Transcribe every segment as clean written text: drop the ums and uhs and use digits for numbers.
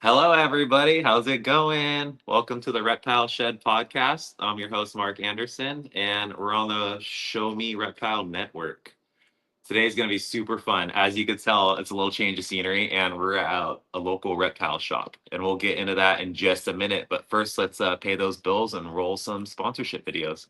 Hello, everybody. How's it going? Welcome to the Reptile Shed podcast. I'm your host, Mark Anderson, and we're on the Show Me Reptile Network. Today's going to be super fun. As you can tell, it's a little change of scenery, and we're at a local reptile shop. And we'll get into that in just a minute. But first, let's pay those bills and roll some sponsorship videos.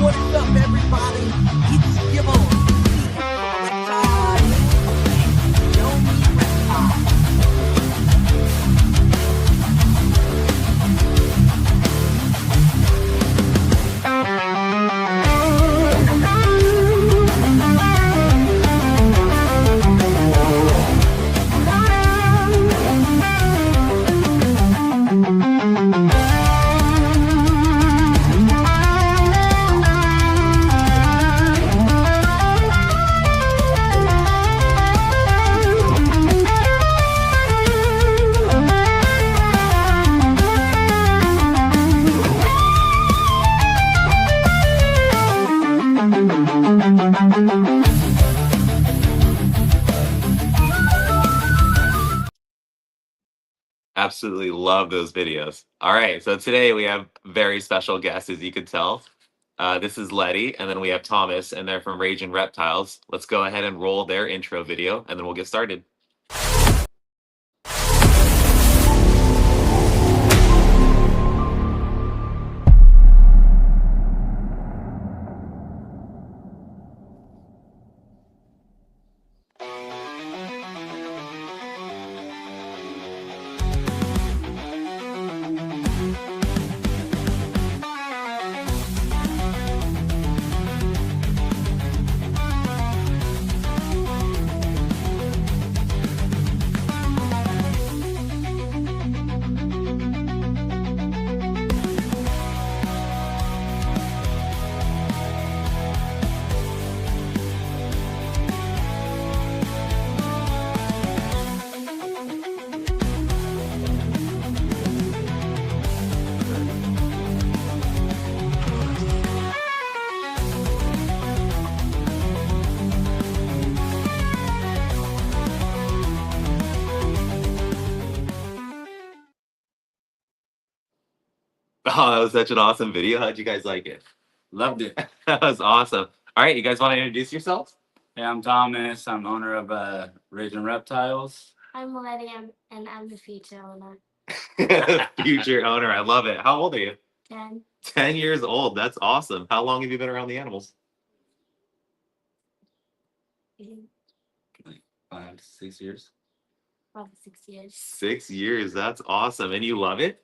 What is up, everybody? It's your boy, Reptile. Show me Reptile. Absolutely love those videos. All right, so today we have very special guests, as you can tell. This is Letty, and then we have Thomas, and they're from Ragin Reptiles. Let's go ahead and roll their intro video, and then we'll get started. Oh, that was such an awesome video. How'd you guys like it? Loved it. That was awesome. All right, you guys want to introduce yourselves? Hey, I'm Thomas. I'm owner of Ragin Reptiles. I'm Letty, and I'm the future owner. Future owner. I love it. How old are you? 10. 10 years old. That's awesome. How long have you been around the animals? Like 5 to 6 years. Probably 6 years. 6 years. That's awesome. And you love it?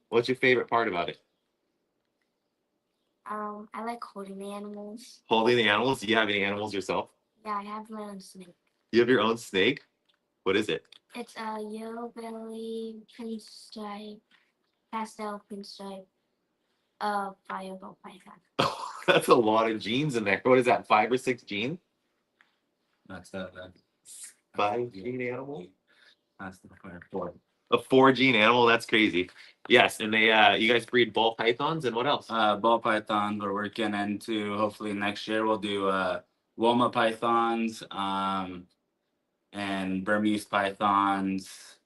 What's your favorite part about it? I like holding the animals. Holding the animals? Do you have any animals yourself? Yeah, I have my own snake. You have your own snake? What is it? It's a yellow belly, pinstripe, pastel pinstripe, fireball python. Oh, that's a lot of genes in there. What is that, 5 or 6 genes? That's that. 5 gene animal? That's the 4. A 4 gene animal? That's crazy. Yes, and they you guys breed ball pythons and what else? Ball pythons. We're working into hopefully next year we'll do Woma pythons, and Burmese pythons,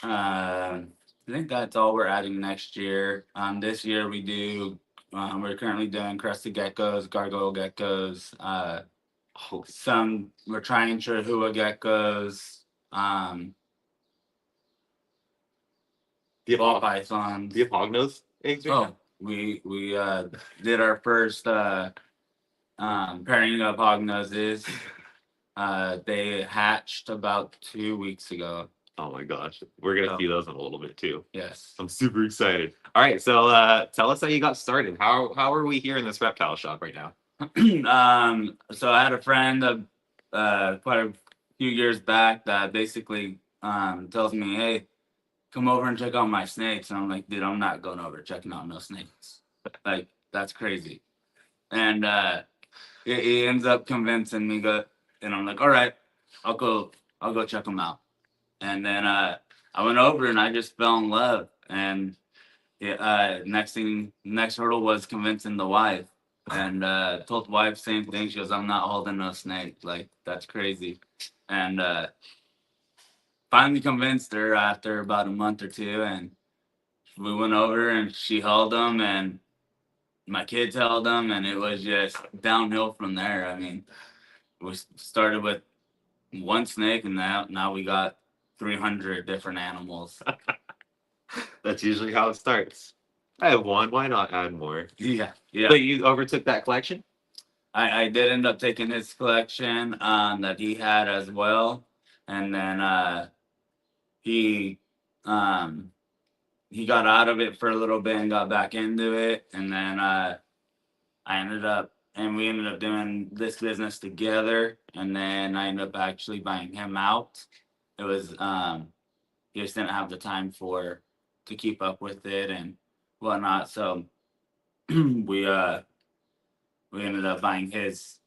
and I think that's all we're adding next year. This year we do. We're currently doing crested geckos, gargoyle geckos. Oh, Some we're trying Chihuahua geckos. do you have, Ball pythons. do you have hognose eggs right Oh, we did our first pairing of hognoses. They hatched about 2 weeks ago. Oh my gosh, we're gonna Oh. see those in a little bit too. Yes. I'm super excited. All right, so tell us how you got started. How are we here in this reptile shop right now? So I had a friend quite a few years back that basically tells me, "Hey, come over and check out my snakes." And I'm like, "Dude, I'm not going over checking out no snakes. Like, that's crazy." And he ends up convincing me, and I'm like, "All right, I'll go check them out." And then I went over and I just fell in love. And next hurdle was convincing the wife. And told the wife same thing. She goes, "I'm not holding no snake. Like, that's crazy." And finally convinced her after about a month or two. And we went over and she held them and my kids held them. And it was just downhill from there. I mean, we started with one snake and now we got 300 different animals. That's usually how it starts. I have one. Why not add more? Yeah. But you overtook that collection? I did end up taking his collection that he had as well, and then he he got out of it for a little bit and got back into it, and then we ended up doing this business together, and then I ended up actually buying him out. It was he just didn't have the time to keep up with it and whatnot, so we ended up buying his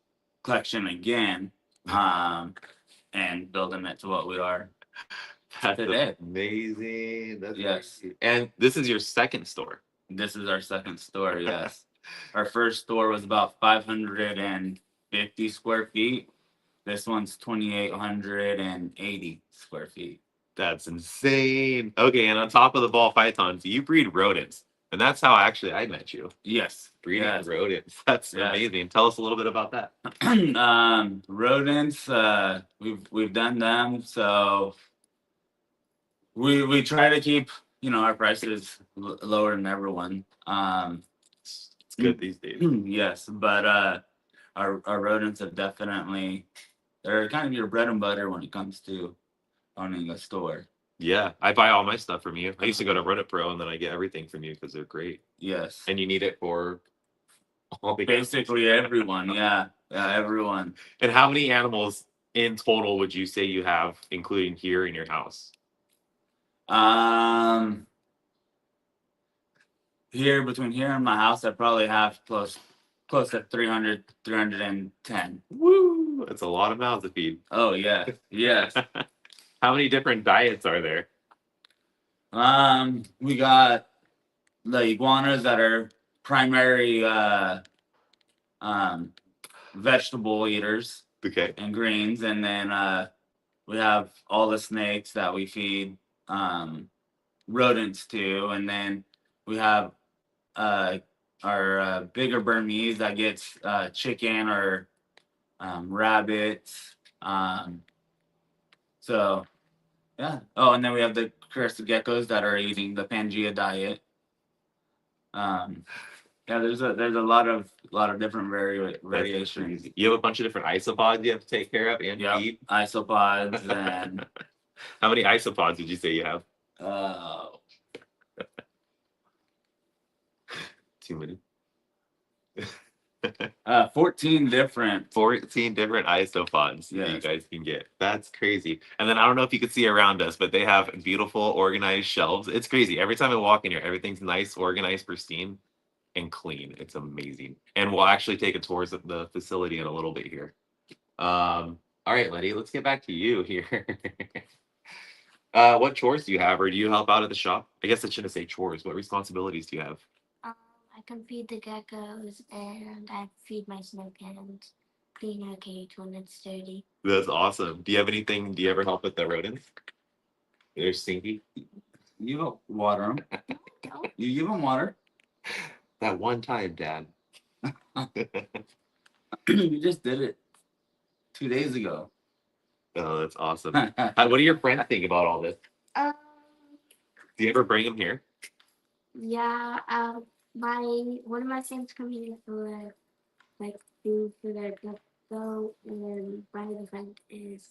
collection again, and building it to what we are That's today. amazing. That's Yes. crazy. And this is your second store. This is our second store. Yes, our first store was about 550 square feet. This one's 2,880 square feet. That's insane. Okay, and on top of the ball pythons, you breed rodents. And that's how actually I met you. Yes, Breeding yes. rodents. That's Yes. amazing. Tell us a little bit about that. Rodents. We've done them, so we try to keep our prices lower than everyone. It's good these days. Yes, but our rodents have definitely they're kind of your bread and butter when it comes to owning a store. Yeah, I buy all my stuff from you. I used to go to Rodent Pro and then I get everything from you because they're great. Yes, And you need it for all the basically everyone. Yeah, everyone. And how many animals in total would you say you have, including here in your house? Here between here and my house, I probably have close to 300, 310. Woo! That's a lot of mouths to feed. Oh yeah, yes. How many different diets are there? We got the iguanas that are primary vegetable eaters Okay. and greens, and then we have all the snakes that we feed rodents to, and then we have our bigger Burmese that gets chicken or rabbits. So yeah. Oh, and then we have the crested geckos that are eating the Pangea diet. Yeah, there's a lot of different variations. You have a bunch of different isopods you have to take care of and Yep, feed. isopods and How many isopods did you say you have? Too many. 14 different. 14 different isopods that you Yes. guys can get. That's crazy. And then I don't know if you can see around us, but they have beautiful organized shelves. It's crazy. Every time I walk in here, everything's nice, organized, pristine, and clean. It's amazing. And we'll actually take a tour of the facility in a little bit here. All right, Letty, let's get back to you here. What chores do you have, or do you help out at the shop? I guess I shouldn't say chores. What responsibilities do you have? I can feed the geckos and I feed my snake and clean her cage when it's dirty. That's awesome. Do you have anything? Do you ever help with the rodents? They're stinky. You don't water them. No. You give them water. That one time, Dad. You just did it 2 days ago. Oh, that's awesome. What do your friends think about all this? Um. Do you ever bring them here? Yeah. One of my friends coming here for like food for their go, and my other friend is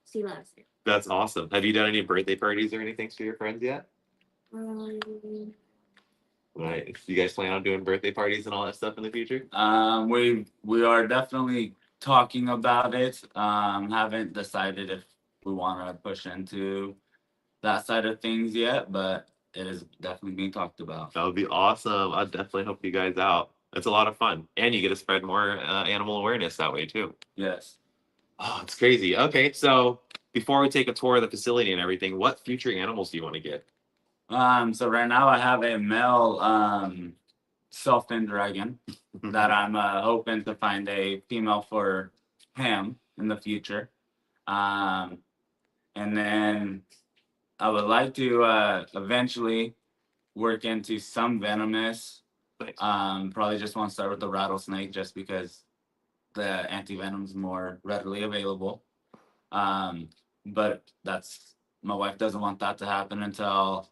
sea lobster. That's awesome. Have you done any birthday parties or anything for your friends yet? Um. Right. You guys plan on doing birthday parties and all that stuff in the future? We are definitely talking about it. Haven't decided if we want to push into that side of things yet, but it is definitely being talked about. That would be awesome. I'd definitely help you guys out. It's a lot of fun. And you get to spread more animal awareness that way, too. Yes. Oh, it's crazy. Okay, so before we take a tour of the facility and everything, what future animals do you want to get? So right now I have a male self-in dragon that I'm hoping to find a female for him in the future. And then I would like to eventually work into some venomous. Nice. Probably just want to start with the rattlesnake just because the anti-venom is more readily available. But that's my wife doesn't want that to happen until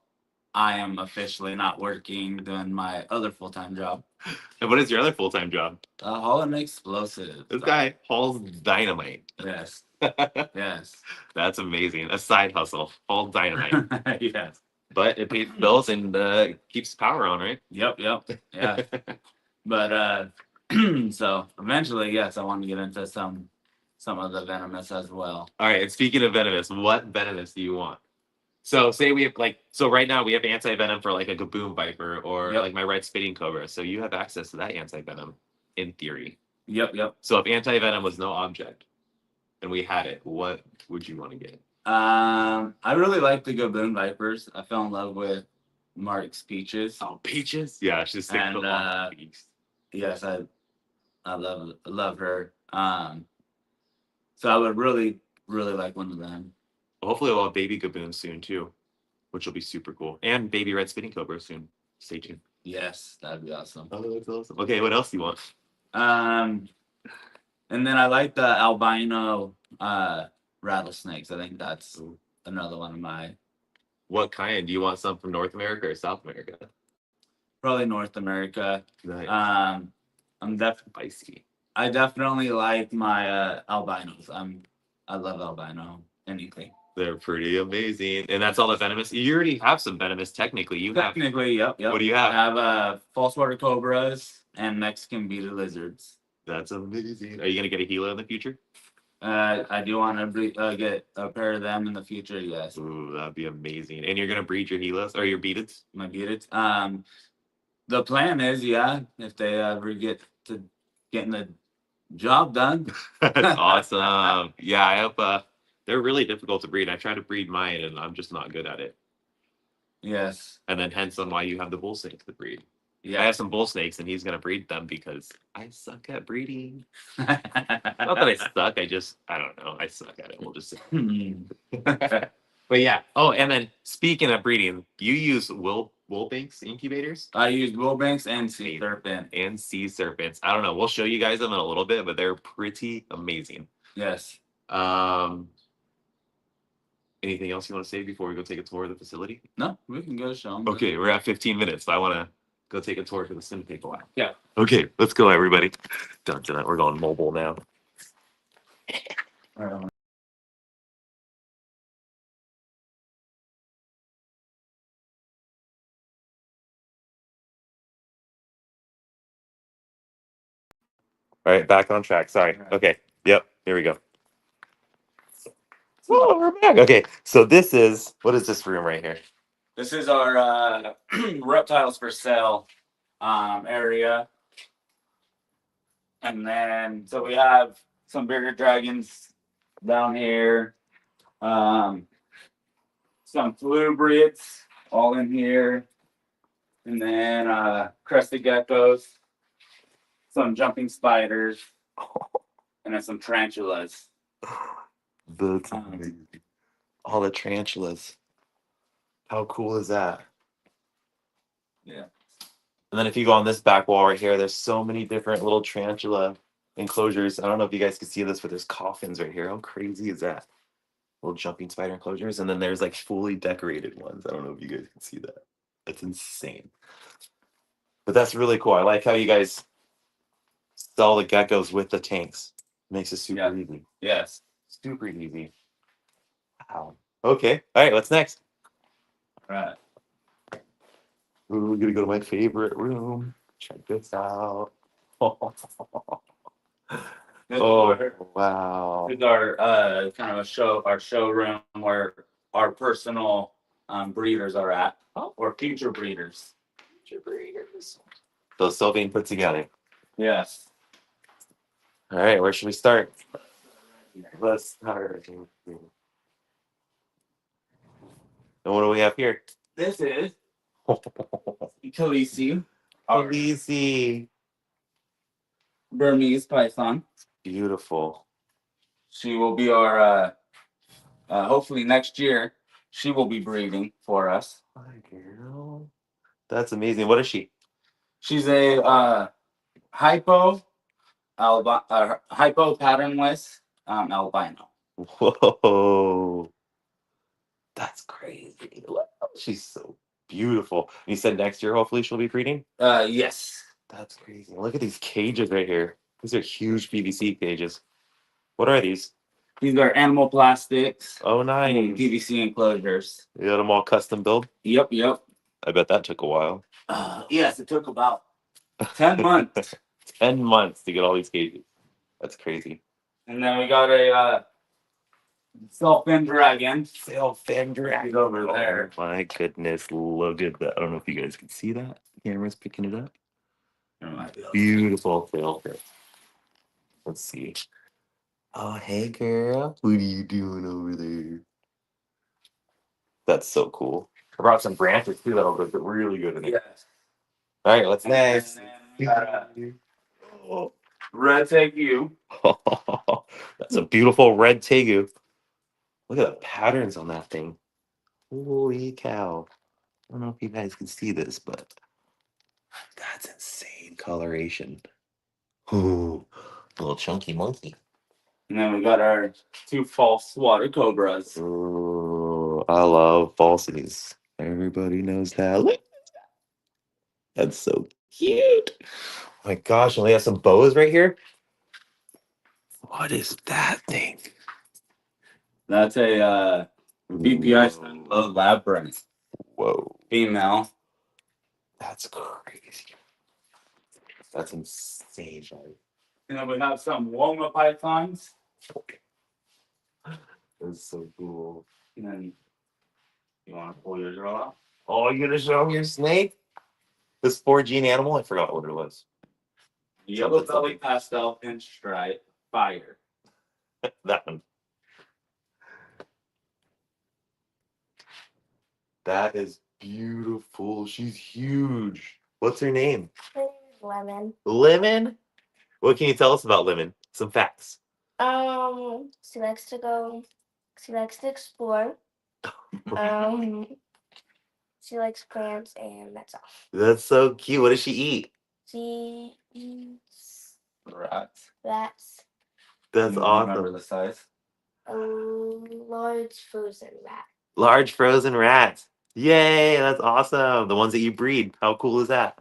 I am officially not working doing my other full-time job. And what is your other full-time job? Hauling explosives. This guy hauls dynamite. Yes. Yes. That's amazing. A side hustle, haul dynamite. Yes. But it pays bills and keeps power on, right? Yep. Yeah. But so eventually, yes, I want to get into some of the venomous as well. All right. And speaking of venomous, what venomous do you want? So say we have so right now we have anti-venom for like a gaboon viper or Yep. like my red spitting cobra. So you have access to that anti-venom in theory. Yep. So if anti-venom was no object and we had it, what would you want to get? I really like the gaboon vipers. I fell in love with Mark's peaches. Oh, peaches? Yeah, she's sick And, of peaches. Yes, I love her. So I would really like one of them. Hopefully we'll have baby gaboons soon too, which will be super cool. And baby red spitting cobra soon. Stay tuned. Yes, that'd be awesome. Oh, that's awesome. Okay, what else do you want? And then I like the albino rattlesnakes. I think that's another one of my. What kind? Do you want some from North America or South America? Probably North America. Nice. I'm Spicy. I definitely like my albinos. I love albino anything. They're pretty amazing. And that's all the venomous. You already have some venomous technically. Technically, yep. What do you have? I have false water cobras and Mexican bearded lizards. That's amazing. Are you gonna get a Gila in the future? I do want to get a pair of them in the future. Yes. Ooh, that'd be amazing. And you're gonna breed your Gilas or your beadeds? My bearded. The plan is, yeah, if they ever get to getting the job done. That's awesome. Yeah, I hope. They're really difficult to breed. I try to breed mine, and I'm just not good at it. Yes. And then hence on why you have the bull snakes to breed. Yeah. I have some bull snakes, and he's gonna breed them because I suck at breeding. Not that I suck. I don't know. I suck at it. We'll just say. But yeah. Oh, and then speaking of breeding, you use Wilbanks incubators? I use Wilbanks and sea serpent. And sea serpents. I don't know. We'll show you guys them in a little bit, but they're pretty amazing. Yes. Anything else you want to say before we go take a tour of the facility? No, we can go show them. Okay, we're at 15 minutes, so I want to go take a tour for this gonna take a while. Yeah. Okay, let's go, everybody. Done to that. We're going mobile now. All right, back on track. Sorry. Okay. Yep. Here we go. Oh, we're back. Okay. So what is this room right here? This is our reptiles for sale area. And then, so we have some bigger dragons down here. Some flubriates all in here. And then crested geckos. Some jumping spiders. And then some tarantulas. That's amazing. All the tarantulas. How cool is that? Yeah. And then if you go on this back wall right here, there's so many different little tarantula enclosures. I don't know if you guys can see this, but there's coffins right here. How crazy is that? Little jumping spider enclosures. And then there's like fully decorated ones. I don't know if you guys can see that. That's insane. But that's really cool. I like how you guys sell the geckos with the tanks. Makes it super easy. Yes. Super easy. Wow. Okay. All right. What's next? All right. Ooh, we're gonna go to my favorite room. Check this out. Oh, wow. This is our kind of our showroom where our personal breeders are at, or future breeders. Future breeders. Those still being put together. Yes. All right. Where should we start? Let's start. And what do we have here? This is Khaleesi, our Khaleesi. Burmese python. Beautiful. She will be our hopefully next year. She will be breeding for us. My girl. That's amazing. What is she? She's a hypo patternless albino. Whoa. That's crazy. Wow. She's so beautiful. You said next year, hopefully, she'll be breeding? Yes. That's crazy. Look at these cages right here. These are huge PVC cages. What are these? These are animal plastics. Oh, nice. And PVC enclosures. You got them all custom built? Yep. I bet that took a while. Yes, it took about 10 months. 10 months to get all these cages. That's crazy. And then we got a self-fin dragon. Self-fin dragon over there. Oh my goodness, look at that. I don't know if you guys can see that. Camera's picking it up. Beautiful sailfish. Let's see. Oh, hey girl. What are you doing over there? That's so cool. I brought some branches too that'll look really good in it. Yes. All right, what's next? We got a red tegu. That's a beautiful red tegu. Look at the patterns on that thing. Holy cow. I don't know if you guys can see this, but that's insane coloration. Ooh, little chunky monkey. And then we got our two false water cobras. Ooh, I love falsies. Everybody knows that. Look, that's so cute. Oh my gosh, and we have some boas right here. What is that thing? That's a BPI labyrinth. Whoa, Female. that's crazy. That's insane. And then we have some Woma pythons. That's so cool. And then you want to pull yours off? Oh, you're gonna show me your snake? This 4-gene animal? I forgot what it was. Yellow belly pastel pinstripe fire. That one. That is beautiful. She's huge. What's her name? Her name is Lemon. Lemon? What can you tell us about Lemon? Some facts. She likes to explore. She likes plants, and that's all. That's so cute. What does she eat? She eats Rats. rats. That's You awesome. remember the size? A large frozen rat. Large frozen rats. Yay, that's awesome. The ones that you breed. How cool is that?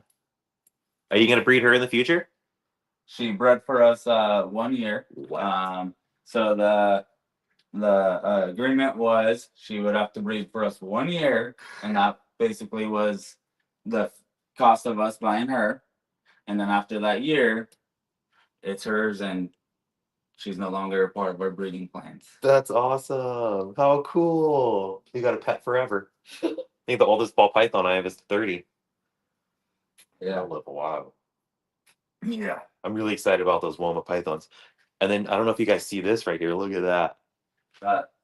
Are you going to breed her in the future? She bred for us 1 year. Wow. So the agreement was she would have to breed for us 1 year, and that basically was the cost of us buying her. And then after that year, it's hers, and she's no longer a part of our breeding plans. That's awesome. How cool. You got a pet forever. I think the oldest ball python I have is 30. Yeah. I'll live a while. Yeah. I'm really excited about those Woma pythons. And then I don't know if you guys see this right here. Look at that.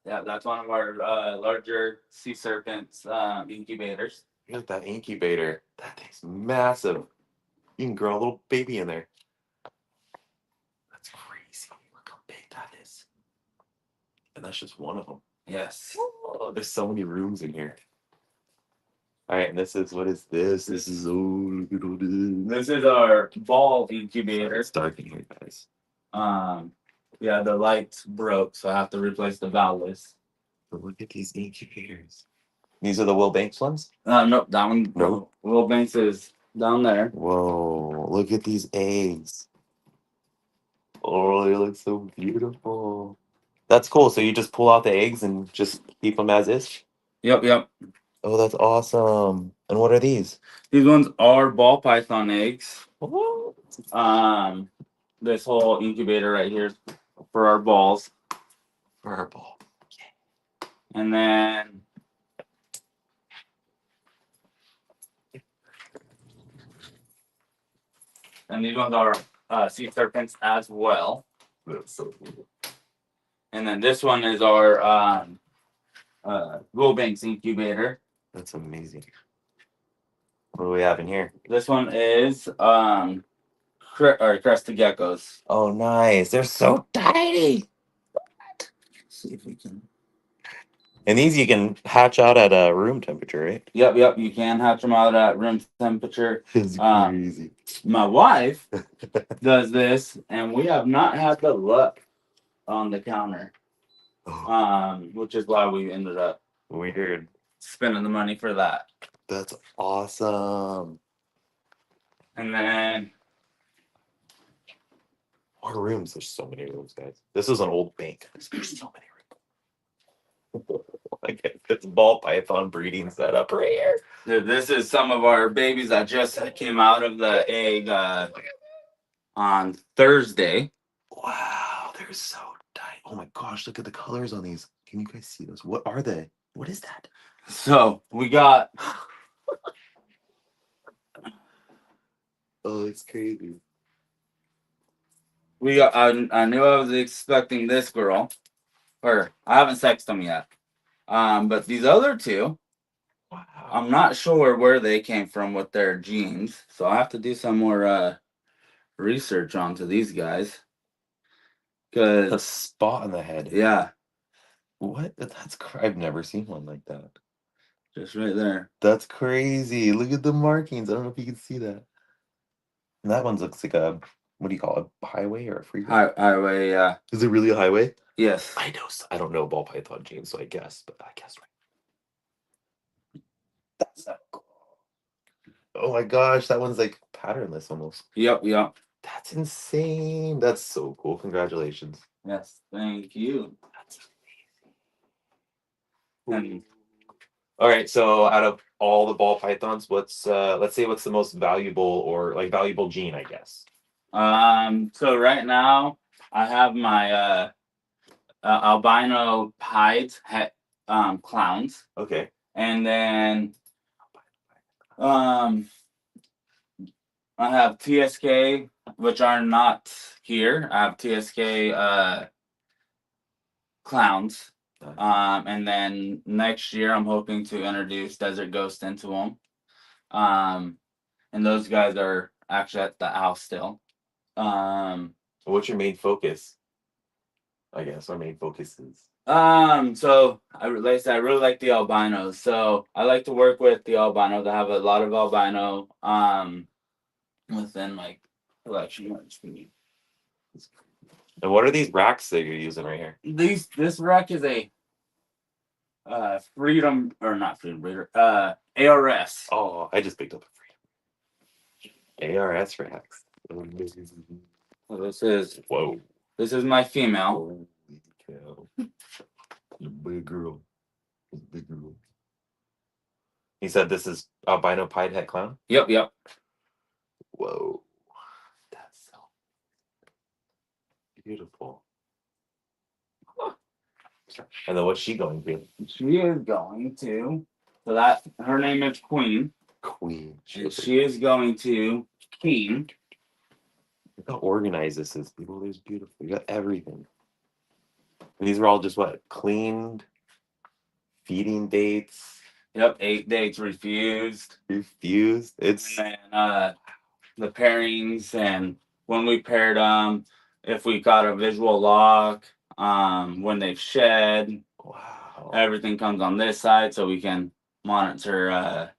Yeah, that's one of our larger sea serpents incubators. Look at that incubator. That thing's massive. You can grow a little baby in there. That's crazy. Look how big that is. And that's just one of them. Yes. Oh, there's so many rooms in here. All right, and this is what is this? This is look at all this. This is our ball incubator. It's dark in here, guys. Yeah, the lights broke, so I have to replace the valves. But look at these incubators. These are the Will Banks ones? Nope, that one. Nope. Will Banks is down there. Whoa, look at these eggs. Oh, they look so beautiful. That's cool. So you just pull out the eggs and just keep them as is? Yep. Oh, that's awesome. And what are these? These ones are ball python eggs. What? This whole incubator right here is for our balls. Purple. And then these ones are sea serpents as well. That's so cool. And then this one is our Will Banks incubator. That's amazing. What do we have in here? This one is crested geckos. Oh, nice. They're so tiny. Let's see if we can. And these you can hatch out at room temperature, right? Yep. You can hatch them out at room temperature. It's crazy. My wife does this, and we have not had the luck on the counter. Which is why we ended up Weird. spending the money for that. That's awesome. And then More rooms. There's so many rooms, guys. This is an old bank. There's so many rooms. I get this ball python breeding setup right here. dude, this is some of our babies that just came out of the egg on Thursday. Wow, they're so tiny. Oh my gosh, look at the colors on these. Can you guys see those? What are they? What is that? So we got Oh, it's crazy. I knew I was expecting this girl. Or I haven't sexed them yet. But these other two, Wow. I'm not sure where they came from with their genes. So I have to do some more research onto these guys. A Cause spot on the head. yeah, What? I've never seen one like that. just right there. That's crazy. Look at the markings. I don't know if you can see that. And that one looks like a, what do you call it? A highway or a freeway? Highway, yeah. Is it really a highway? Yes. I know. I don't know ball python genes, so I guess, but I guess right. That's so cool. Oh my gosh, that one's like patternless almost. Yep. That's insane. That's so cool. Congratulations. Yes. Thank you. That's And amazing. All right, so out of all the ball pythons, what's let's say what's the most valuable or like valuable gene, I guess. so right now I have my albino pied clowns, Okay. and then I have TSK, which are not here. I have TSK clowns. And then next year I'm hoping to introduce Desert Ghost into them. And those guys are actually at the house still. What's your main focus? I guess our main focus is. So I really like the albinos. So I like to work with the albinos. I have a lot of albino within my collection. And what are these racks that you're using right here? This rack is a Freedom, or not Freedom Breeder, ARS. Oh, I just picked up a free ARS racks. So this is Whoa. my female. Holy cow. The big girl. The big girl. He said this is albino pied head clown? Yep. Whoa. That's so beautiful. And then what's she going to? She is going to. So that her name is Queen. Queen. She is going to King. Look how organized this is, people. There's beautiful. You got everything. And these are all just what? Cleaned feeding dates. Yep, 8 dates refused. Refused. It's And then the pairings, and when we paired them, if we got a visual lock, when they've shed, wow. everything comes on this side so we can monitor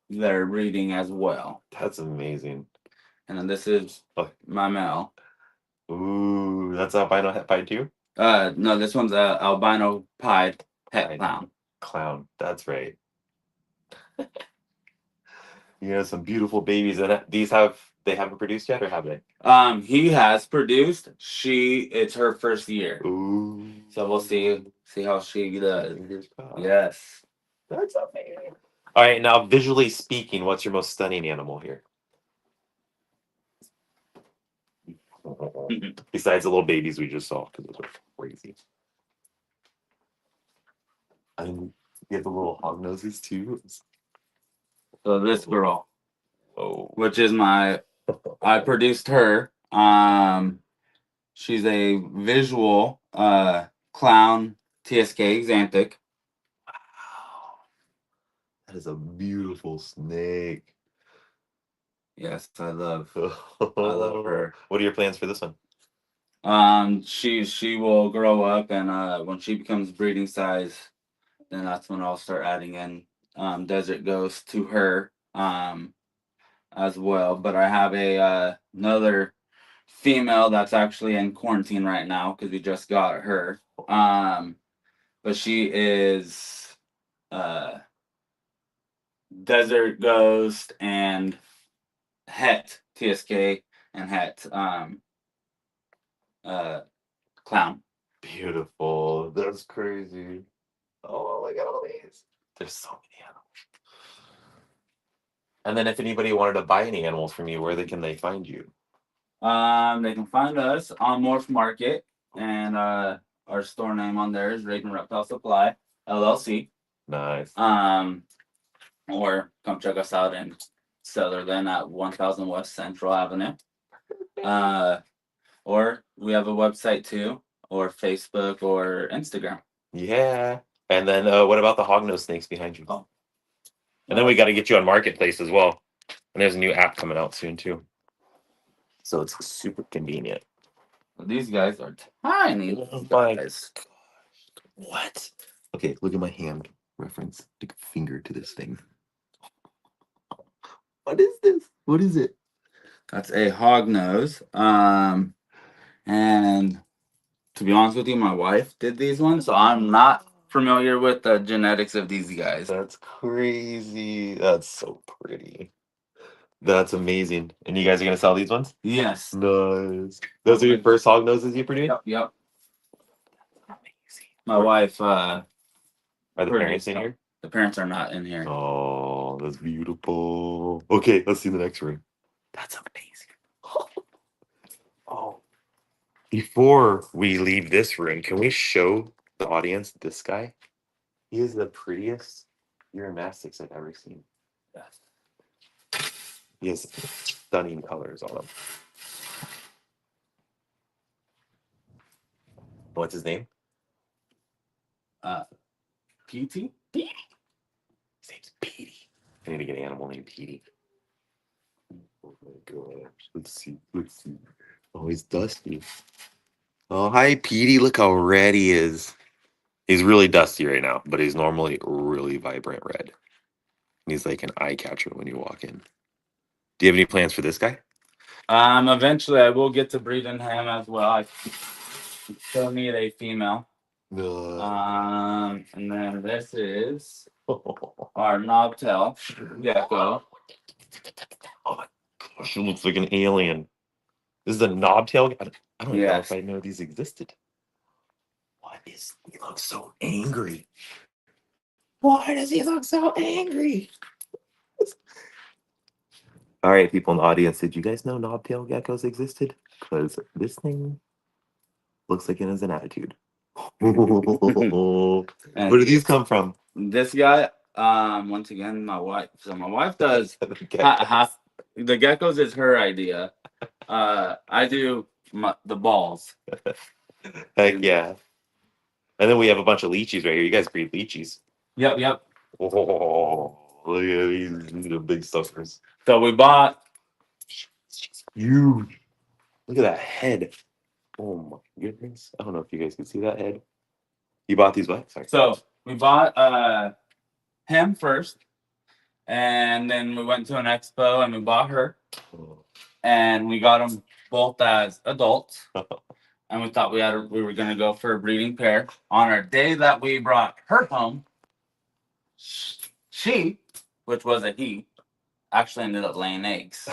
they're breeding as well. That's amazing. And then this is Oh. my male. Ooh, that's albino het pied too? No, this one's a albino pied het Pied. clown. Clown. That's right. You have some beautiful babies, and they haven't produced yet, or have they? He has produced. It's her first year. Ooh. So we'll see how she does. Fingers crossed. Yes. That's amazing. All right, now visually speaking, what's your most stunning animal here? Besides the little babies we just saw, because those are crazy. And you have the little hog noses too. So this girl, Oh. which is I produced her. She's a visual clown TSK Xanthic. Wow. That is a beautiful snake. Yes, I love her. What are your plans for this one? She will grow up, and when she becomes breeding size, then that's when I'll start adding in Desert Ghost to her as well. But I have another female that's actually in quarantine right now because we just got her. But she is Desert Ghost and Het TSK and Het Clown. Beautiful. That's crazy. Oh, look at all these. There's so many animals. And then if anybody wanted to buy any animals from you, can they find you? They can find us on Morph Market, and our store name on there is Ragin Reptile Supply LLC. Nice. Or come check us out in Sutherland at 1000 West Central Avenue. Or we have a website too, or Facebook or Instagram. Yeah. And then what about the hognose snakes behind you? Oh. And then we got to get you on Marketplace as well. And there's a new app coming out soon too. So it's super convenient. These guys are tiny. Oh my gosh. What? Okay, look at my hand reference. Stick a finger to this thing. What is this? What is it? That's a hognose. And to be honest with you, my wife did these ones, so I'm not familiar with the genetics of these guys. That's crazy. That's so pretty. That's amazing. And you guys are gonna sell these ones? Yes. Nice. Those are your first hog noses you produced? Yep. Amazing. My wife. Are the parents in here? The parents are not in here. Oh, that's beautiful. Okay, let's see the next room. That's amazing. Oh. Before we leave this room, can we show the audience this guy? He is the prettiest Uromastics I've ever seen. Yes. He has stunning colors on him. What's his name? PT? His name's Petey. I need to get an animal named Petey. Oh my gosh. Let's see. Oh, he's dusty. Oh, hi, Petey. Look how red he is. He's really dusty right now, but he's normally really vibrant red. And he's like an eye catcher when you walk in. Do you have any plans for this guy? Eventually I will get to breeding him as well. I still need a female. No. And then this is our knobtail gecko. Oh my gosh, he looks like an alien. This is a knobtail. I don't know Yes. if I know these existed. He looks so angry. Why does he look so angry? All right, people in the audience, did you guys know knobtail geckos existed? Because this thing looks like it has an attitude. Where do these come from? This guy, once again, my wife. So my wife does Geckos. half. The geckos is her idea. I do the balls. Heck yeah. And then we have a bunch of leechies right here. You guys breed leechies. Yep. Oh, look at these are big suckers. So we bought. She's huge. Look at that head. Oh my goodness. I don't know if you guys can see that head. You bought these what? Sorry. So we bought him first, And then we went to an expo and we bought her. And we got them both as adults. And we thought we were gonna go for a breeding pair. On our day that we brought her home, she, which was a he, actually ended up laying eggs.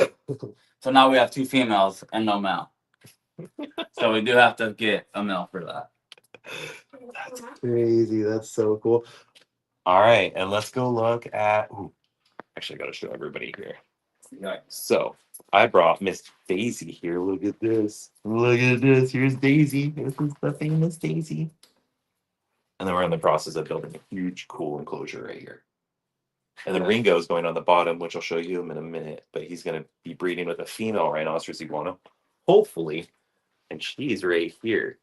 So now we have 2 females and no male. So we do have to get a male for that. That's crazy. That's so cool. All right, and let's go look at. Ooh, actually, I got to show everybody here. So I brought Miss Daisy here. Look at this. Look at this. Here's Daisy. This is the famous Daisy. And then we're in the process of building a huge, cool enclosure right here. And then Ringo's going on the bottom, which I'll show you him in a minute. But he's going to be breeding with a female rhinoceros iguana, hopefully. And she's right here.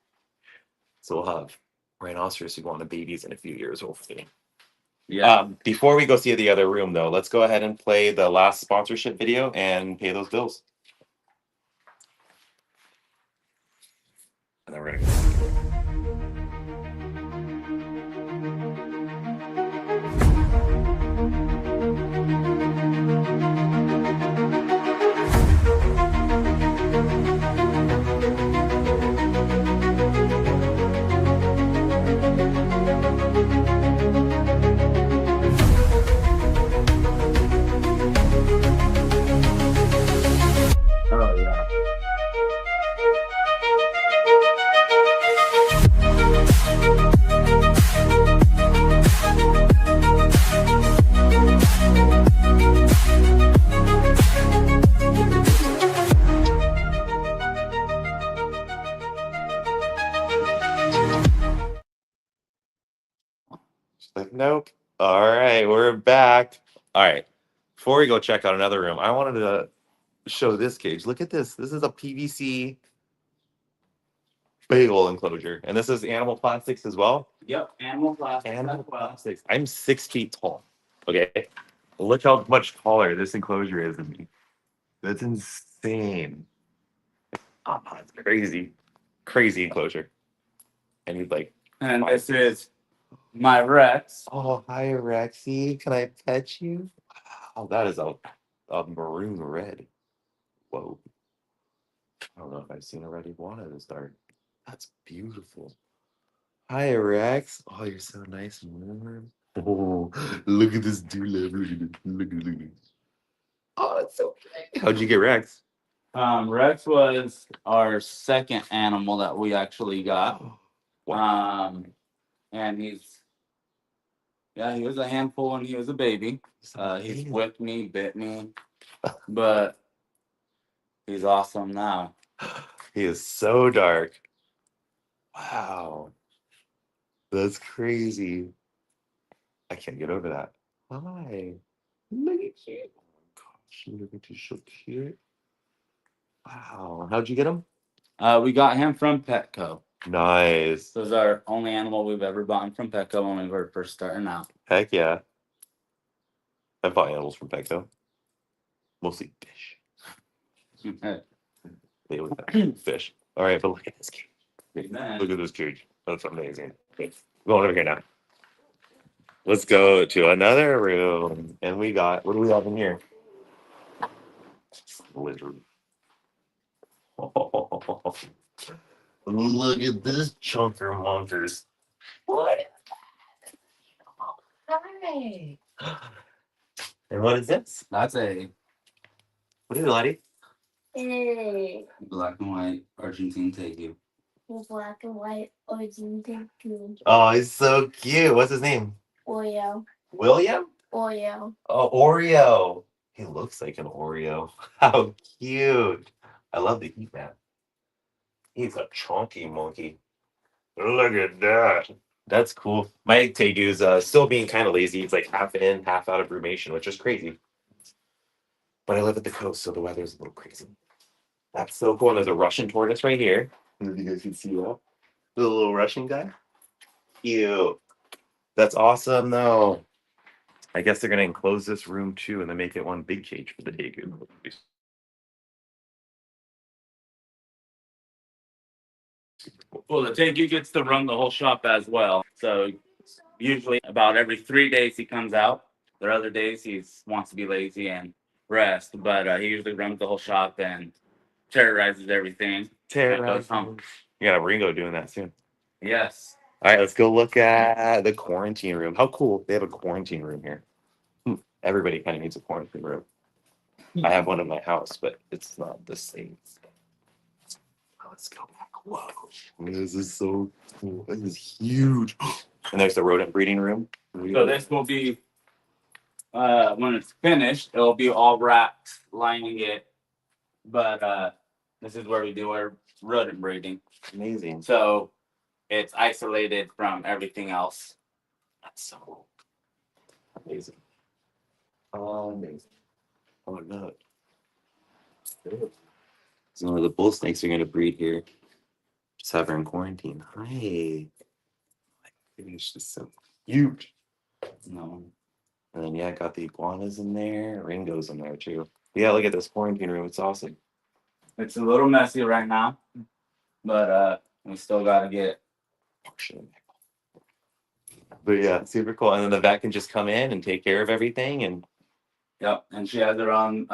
So we'll have rhinoceros iguana babies in a few years, hopefully. Yeah. Before we go see the other room, though, let's go ahead and play the last sponsorship video and pay those bills. And then we're gonna go. Oh yeah. She's like, nope. All right, we're back. All right. Before we go check out another room, I wanted to show this cage. Look at this. This is a PVC bagel enclosure. And this is animal plastics as well. Yep. Animal plastic. Animal plastics. I'm 6 feet tall. Okay. Look how much taller this enclosure is than me. That's insane. Oh, that's crazy. Crazy enclosure. And he's like, And this is my Rex. oh, hi, Rexy. Can I pet you? Wow, that is a maroon red. Whoa. I don't know if I've seen a red iguana this dark. That's beautiful. Hi, Rex. Oh, you're so nice and warm. Oh, look at this dewlap. Look at it. Look at it. Oh, it's so cute. How'd you get Rex? Rex was our second animal that we actually got. And he was a handful when he was a baby. He's whipped me, bit me, but he's awesome now. He is so dark. Wow. That's crazy. I can't get over that. Hi. Look at you. Oh my gosh, look at you, so cute. Wow. How'd you get him? We got him from Petco. Nice. This is our only animal we've ever bought from Petco when we were first starting out. Heck yeah. I bought animals from Petco. Mostly fish. They always have fish. All right, but look at this cage. Look at this cage. That's amazing. Okay, going over here now. Let's go to another room. And we got, what do we have in here? Lizard. Look at this chunker monkers. What? Hi. And what is this? That's a What is it, Lottie? Hey, black and white Argentine tegu. black and white Argentine Oh, he's so cute. What's his name? Oreo. William? Oreo. Oh, Oreo. He looks like an Oreo. How cute. I love the heat map. He's a chunky monkey. Look at that. That's cool. My Tegu's still being kind of lazy. He's like half in, half out of brumation, which is crazy. But I live at the coast, so the weather's a little crazy. That's so cool. And there's a Russian tortoise right here. I don't know if you guys can see that. The little Russian guy. Cute. That's awesome, though. I guess they're going to enclose this room too and then make it one big cage for the Tegu. Well, the tegu gets to run the whole shop as well. So usually about every 3 days he comes out There are other days he wants to be lazy and rest, but he usually runs the whole shop and terrorizes everything. And goes home. You got a Ringo doing that soon. Yes. All right, let's go look at the quarantine room. How cool. They have a quarantine room here. Everybody kind of needs a quarantine room. I have one in my house, but it's not the same. Let's go back. Whoa. This is so cool. This is huge. And there's the rodent breeding room. So this will be, when it's finished, it'll be all wrapped, lining it. But this is where we do our rodent breeding. Amazing. So it's isolated from everything else. That's so amazing. Amazing. Oh, no. So the bull snakes are going to breed here. Just have her in quarantine. Hi. My goodness, just so huge. No. And then, yeah, got the iguanas in there. Ringo's in there, too. Yeah, look at this quarantine room. It's awesome. It's a little messy right now, but we still got to get. But yeah, super cool. And then the vet can just come in and take care of everything. And Yep, and she has her own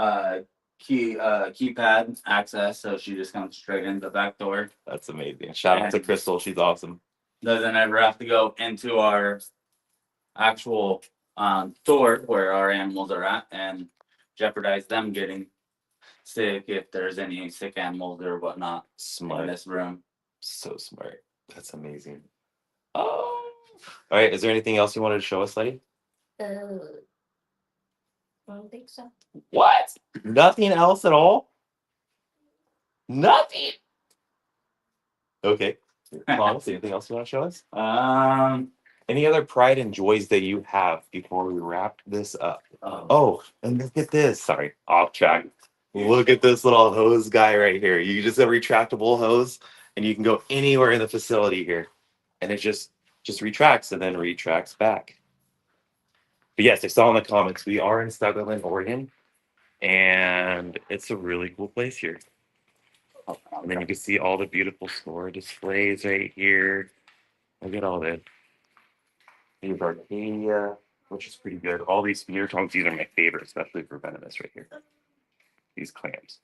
keypad access, so she just comes straight in the back door. that's amazing. Shout out to Crystal. She's awesome. Doesn't ever have to go into our actual store where our animals are at and jeopardize them getting sick if there's any sick animals or whatnot in Smart. this room. So smart. That's amazing. Oh. All right. Is there anything else you wanted to show us, Letty? I don't think so. What? Nothing else at all? Nothing. Okay. Thomas, anything else you want to show us? Any other pride and joys that you have before we wrap this up? Oh, and look at this. Sorry, off track. Look at this little hose guy right here. You just have a retractable hose, and you can go anywhere in the facility here, and it just retracts and then retracts back. But yes, I saw in the comments we are in Sutherland, Oregon, and it's a really cool place here. And then you can see all the beautiful store displays right here. Look at all this. Here's Arcadia, which is pretty good. All these speeder tongues, these are my favorite, especially for venomous right here. These clams.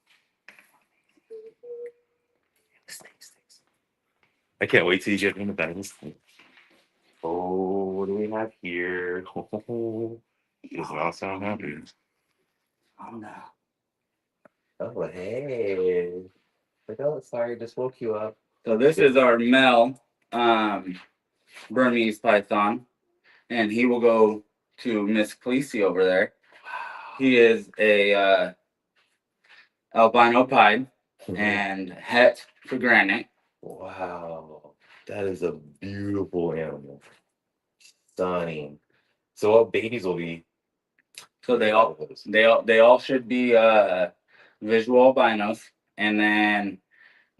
Snakes. I can't wait till you get into venomous. Oh, what do we have here? Does not sound happy. Oh no. Oh, hey. Oh, sorry, just woke you up. So this is our male Burmese python, and he will go to Miss Khaleesi over there. He is a albino pied and het for granite. Wow, that is a beautiful animal. Stunning. So what babies will be? So they all should be visual albinos, and then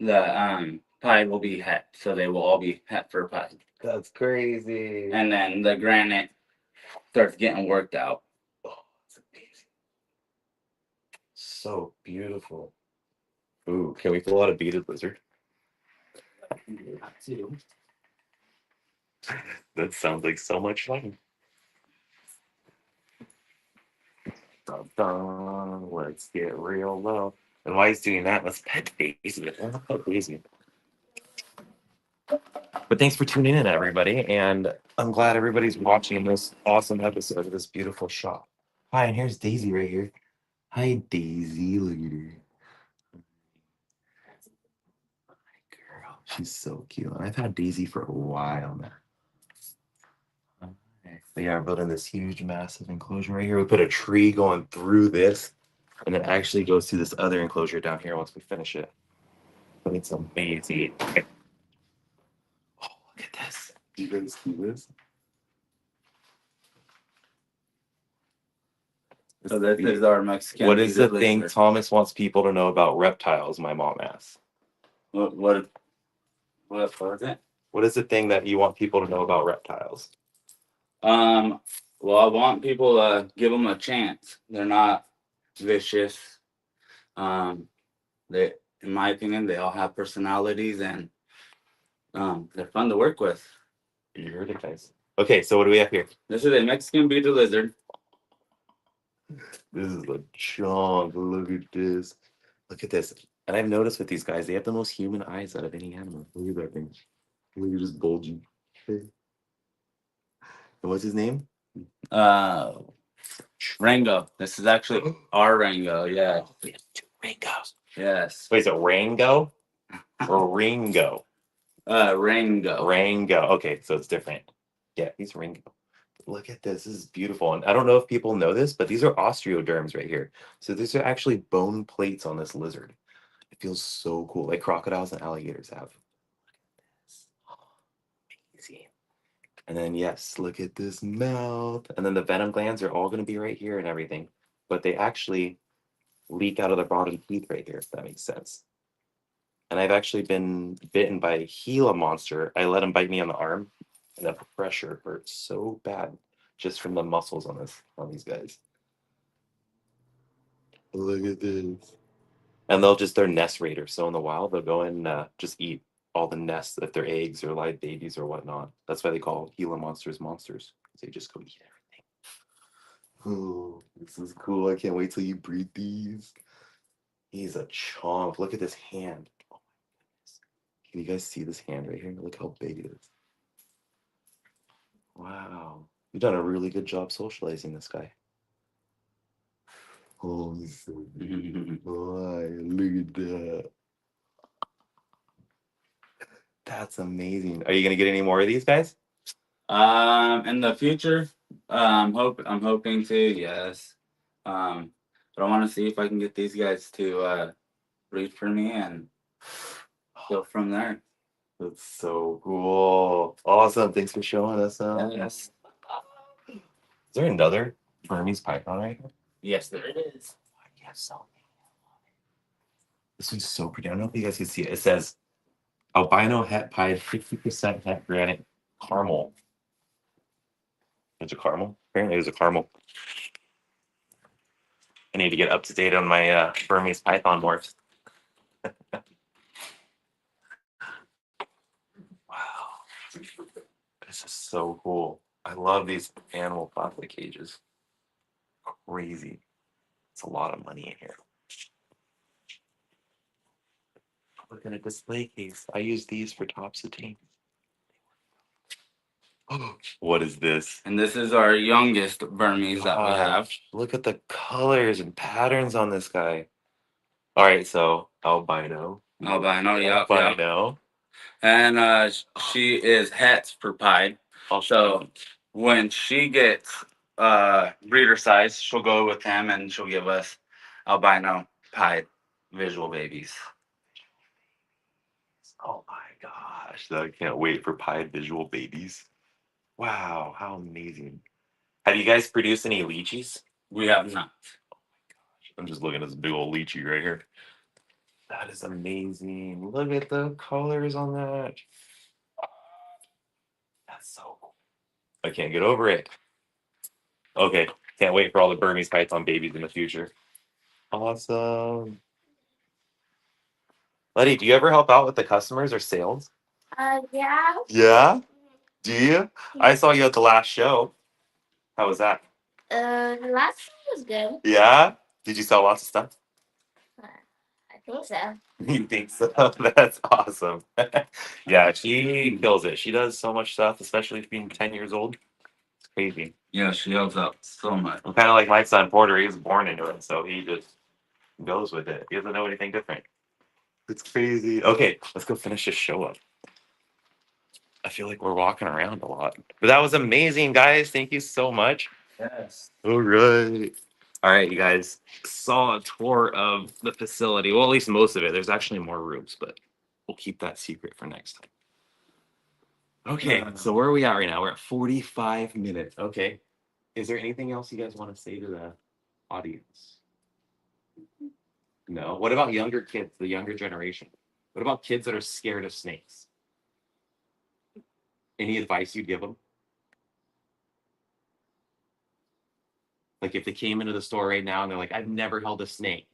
the pied will be het. So they will all be het for pied. That's crazy. And then the granite starts getting worked out. Oh, that's amazing. So beautiful. Ooh, can we pull out a beaded lizard? That sounds like so much fun. Dun, dun, let's get real low. And while he's doing that, let's pet Daisy. Let's pet Daisy. But thanks for tuning in, everybody. And I'm glad everybody's watching this awesome episode of this beautiful shop. Hi, and here's Daisy right here. Hi, Daisy. Look at her. Girl, she's so cute. I've had Daisy for a while now. But yeah, we're building this huge, massive enclosure right here. We put a tree going through this, and it actually goes to this other enclosure down here once we finish it. But it's amazing. Oh, look at this. Do you guys see this? So this is our Mexican. What is the thing lizard. Thomas wants people to know about reptiles? My mom asked. What is it? What is the thing that you want people to know about reptiles? Well, I want people to give them a chance. They're not vicious. They, in my opinion, they all have personalities and they're fun to work with. You heard it, guys. Okay, so what do we have here? This is a Mexican bearded lizard. This is a chunk. Look at this. Look at this. And I've noticed with these guys, they have the most human eyes out of any animal. Look at that thing. Look at this bulging. And what's his name? Uh, Rango. This is actually our Rango. Yeah. We have two Rangos. Yes. Wait, is it Rango or Ringo? Rango. Rango. Okay, so it's different. Yeah, he's Ringo. Look at this. This is beautiful. And I don't know if people know this, but these are osteoderms right here. So these are actually bone plates on this lizard. It feels so cool, like crocodiles and alligators have. Amazing. And then, yes, look at this mouth. And then the venom glands are all going to be right here and everything. But they actually leak out of the bottom teeth right here, if that makes sense. And I've actually been bitten by a Gila monster. I let him bite me on the arm, and the pressure hurts so bad just from the muscles on these guys. Look at this. And they're nest raiders. So in the wild, they'll go and just eat all the nests, if they're eggs or live babies or whatnot. That's why they call Gila monsters monsters. They just go eat everything. Oh, this is cool. I can't wait till you breed these. He's a chomp. Look at this hand. Oh my goodness. Can you guys see this hand right here? Look how big it is. Wow. You've done a really good job socializing this guy. Oh, he's so big. Why? Look at that. That's amazing. Are you gonna get any more of these guys? In the future, I'm hoping to, yes. But I want to see if I can get these guys to read for me and go from there. That's so cool. Awesome. Thanks for showing us. Yes. Is there another Burmese python right here? Yes, there it is. Why do you have so many? This one's so pretty. I don't know if you guys can see it. It says albino het pied 50% het granite caramel. There's a caramel? Apparently there's a caramel. I need to get up to date on my Burmese python morphs. Wow. This is so cool. I love these animal plastic cages. Crazy. It's a lot of money in here. Look at a display case. I use these for tops of tanks. What is this? And this is our youngest Burmese that we have. Look at the colors and patterns on this guy. All right, so albino. Albino, yep. Albino. And she is het for pied. So when she gets breeder size, she'll go with him and she'll give us albino pied visual babies. Oh my gosh. I can't wait for pied visual babies. Wow, how amazing. Have you guys produced any lychees? We have not. I'm just looking at this big old lychee right here. That is amazing. Look at the colors on that. That's so cool. I can't get over it. Okay, can't wait for all the Burmese python babies in the future. Awesome. Letty, do you ever help out with the customers or sales? Yeah. Yeah? Do you? I saw you at the last show. How was that? The last one was good. Yeah? Did you sell lots of stuff? I think so. You think so? That's awesome. Yeah, she kills it. She does so much stuff, especially being 10 years old. It's crazy. Yeah, she helps out so much. I'm kind of like my son Porter. He was born into it, so he just goes with it. He doesn't know anything different. It's crazy. Okay, let's go finish this show up. I feel like we're walking around a lot. But that was amazing, guys. Thank you so much. Yes. All right. All right, you guys saw a tour of the facility. Well, at least most of it. There's actually more rooms, but we'll keep that secret for next time. Okay, so where are we at right now? We're at 45 minutes. Okay. Is there anything else you guys want to say to the audience? No. What about younger kids, the younger generation? What about kids that are scared of snakes? Any advice you'd give them? Like if they came into the store right now and they're like, I've never held a snake.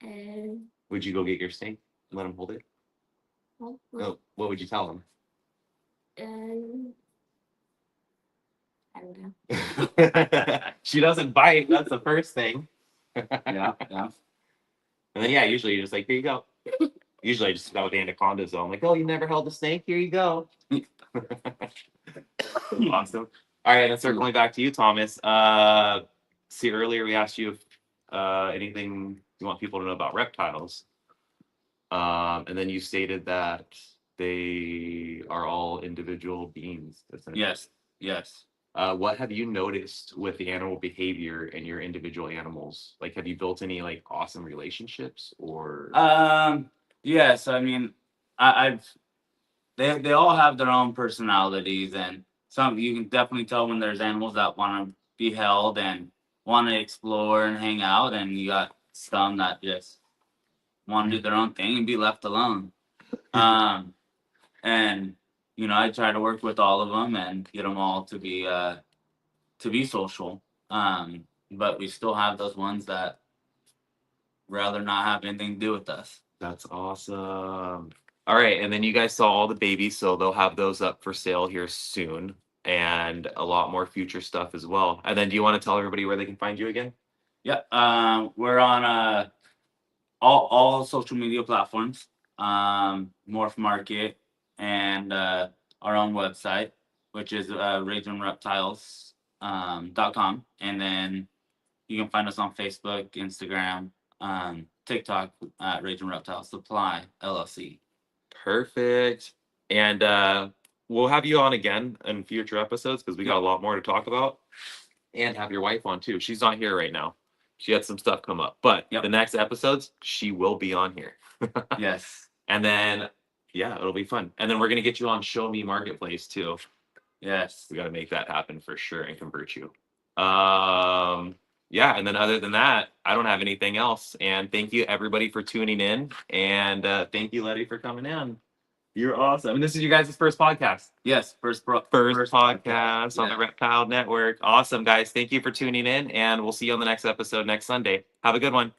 Would you go get your snake and let them hold it? No. What would you tell them? I don't know. She doesn't bite. That's the first thing. Yeah, yeah. And then, yeah, usually you're just like, here you go. Usually I just go with the anacondas, though. I'm like, oh, you never held a snake? Here you go. Awesome. All right, and circling back to you, Thomas. See, earlier we asked you if anything you want people to know about reptiles. And then you stated that they are all individual beings. Essentially. Yes, yes. What have you noticed with the animal behavior in your individual animals? Like, have you built any like awesome relationships or? Yes. I mean, I've they all have their own personalities, and some you can definitely tell when there's animals that want to be held and want to explore and hang out, and you got some that just want to do their own thing and be left alone. And I try to work with all of them and get them all to be social. But we still have those ones that rather not have anything to do with us. That's awesome. All right, and then you guys saw all the babies, so they'll have those up for sale here soon, and a lot more future stuff as well. And then, do you want to tell everybody where they can find you again? Yeah, we're on all social media platforms, Morph Market, and our own website, which is RaginReptiles.com, and then you can find us on Facebook, Instagram, TikTok at Ragin Reptile Supply LLC. Perfect. And we'll have you on again in future episodes because we got a lot more to talk about. And have your wife on too. She's not here right now. She had some stuff come up. But the next episodes, she will be on here. Yes. And then, yeah, it'll be fun. And then we're going to get you on Show Me Marketplace too. Yes. We got to make that happen for sure and convert you. Yeah, and then other than that, I don't have anything else. And thank you everybody for tuning in. And thank you, Letty, for coming in. You're awesome. And this is your guys' first podcast. Yes, first podcast on the Reptile Network. Awesome, guys. Thank you for tuning in, and we'll see you on the next episode next Sunday. Have a good one.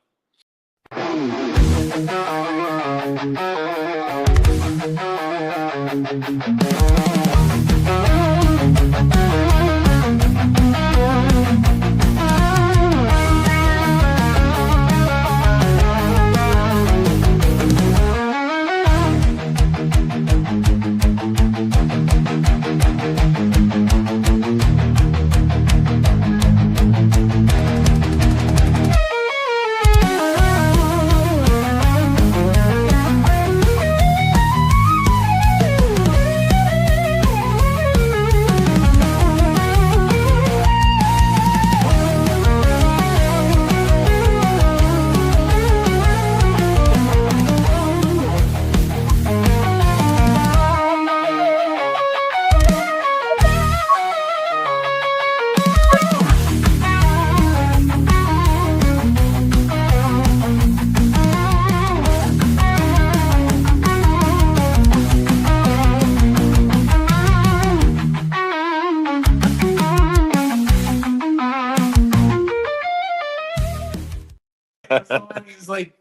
He's like